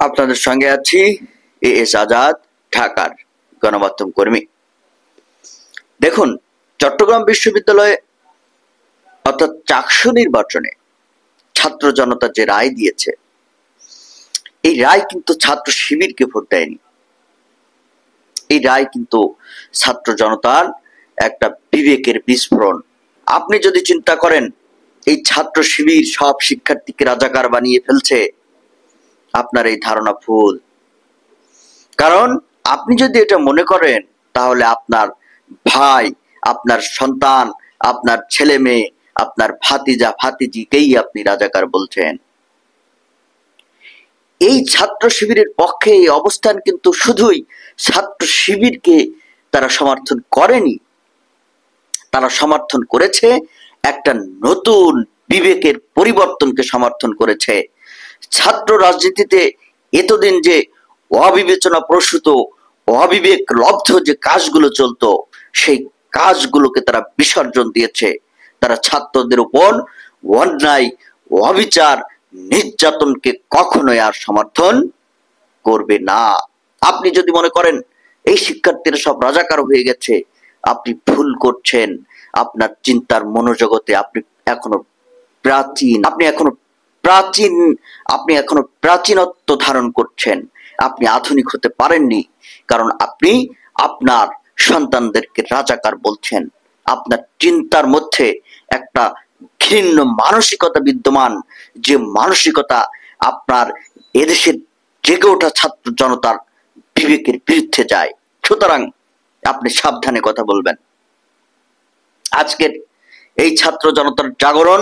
আপনাদের সঙ্গে আছি এএস আজাদ, ঢাকার গণমাধ্যম কর্মী। দেখুন, চট্টগ্রাম বিশ্ববিদ্যালয়ে অর্থাৎ চাকসু নির্বাচনে ছাত্র জনতা যে রায় দিয়েছে, এই রায় কিন্তু ছাত্র শিবিরকে ভোট দেয়নি। এই রায় কিন্তু ছাত্র জনতার একটা বিবেকের বিস্ফোরণ। আপনি যদি চিন্তা করেন এই ছাত্র শিবির সব শিক্ষার্থীকে রাজাকার বানিয়ে ফেলছে, আপনার এই ধারণা ভুল। কারণ আপনি যদি এটা মনে করেন, তাহলে আপনার ভাই, আপনার সন্তান, আপনার ছেলে মেয়ে, আপনার ভাতিজা ভাতিজিকেই আপনি রাজাকার বলছেন। এই ছাত্র শিবিরের পক্ষে এই অবস্থান কিন্তু শুধুই ছাত্র শিবিরকে তারা সমর্থন করেনি, তারা সমর্থন করেছে একটা নতুন বিবেকের পরিবর্তনকে সমর্থন করেছে। ছাত্র রাজনীতিতে এতদিন যে অবিবেচনা প্রসূত, অবিবেক লব্ধ যে কাজগুলো চলতো, সেই কাজগুলোকে তারা বিসর্জন দিয়েছে। তারা ছাত্রদের উপর অন্যায়, অবিচার, নির্যাতনকে কখনোই আর সমর্থন করবে না। আপনি যদি মনে করেন এই শিক্ষার্থীরা সব রাজাকার হয়ে গেছে, আপনি ভুল করছেন। আপনার চিন্তার মনোজগতে আপনি এখনো প্রাচীনত্ব ধারণ করছেন। আপনি আধুনিক হতে পারেননি, কারণ আপনি আপনার সন্তানদেরকে রাজাকার বলছেন। আপনার চিন্তার মধ্যে একটা ঘৃণ্য মানসিকতা বিদ্যমান, যে মানসিকতা আপনার এদেশের জেগে ওঠা ছাত্র জনতার বিবেকের বিরুদ্ধে যায়। সুতরাং আপনি সাবধানে কথা বলবেন। আজকের এই ছাত্র জনতার জাগরণ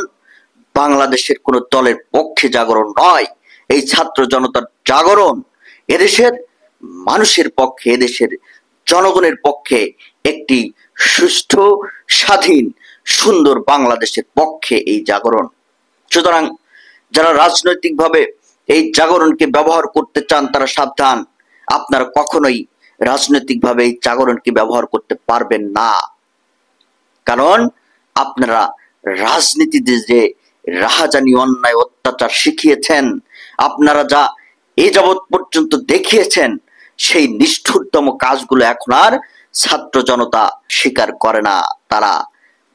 বাংলাদেশের কোন দলের পক্ষে জাগরণ নয়। এই ছাত্র জনতার জাগরণ এদেশের মানুষের পক্ষে, এদেশের জনগণের পক্ষে, একটি সুষ্ঠু, স্বাধীন, সুন্দর বাংলাদেশের পক্ষে এই জাগরণ। সুতরাং যারা রাজনৈতিকভাবে এই জাগরণকে ব্যবহার করতে চান, তারা সাবধান। আপনারা কখনোই রাজনৈতিকভাবে এই জাগরণকে ব্যবহার করতে পারবেন না। কারণ আপনারা রাজনীতিতে যে রাহাজানি, অন্যায়, অত্যাচার শিখিয়েছেন, আপনারা যা এ যাবৎ পর্যন্ত দেখিয়েছেন, সেই নিষ্ঠুরতম কাজগুলো এখন আর ছাত্র জনতা স্বীকার করে না। তারা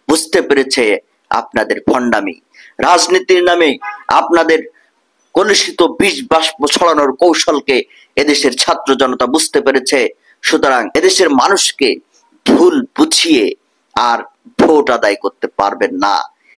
বুঝতে পেরেছে আপনাদের ভণ্ডামি। রাজনীতির নামে আপনাদের কলুষিত বিষ বাষ্প ছড়ানোর কৌশলকে এদেশের ছাত্র জনতা বুঝতে পেরেছে। সুতরাং এদেশের মানুষকে ভুল বুঝিয়ে আর ভোট আদায় করতে পারবেন না।